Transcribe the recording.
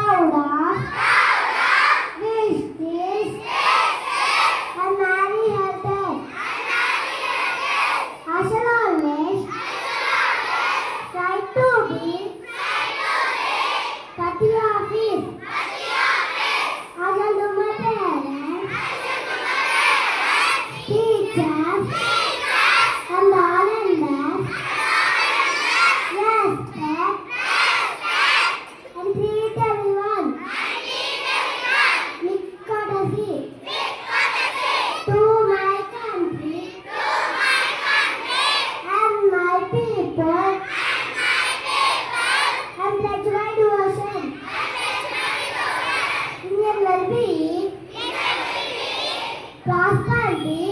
proud of, wish this, and marry healthy. I shall always try to be Pati office. I shall do my parents, teachers, and all elders respect and treat everyone with courtesy to my country and my people and pledge my devotion in your well-being, prosperity,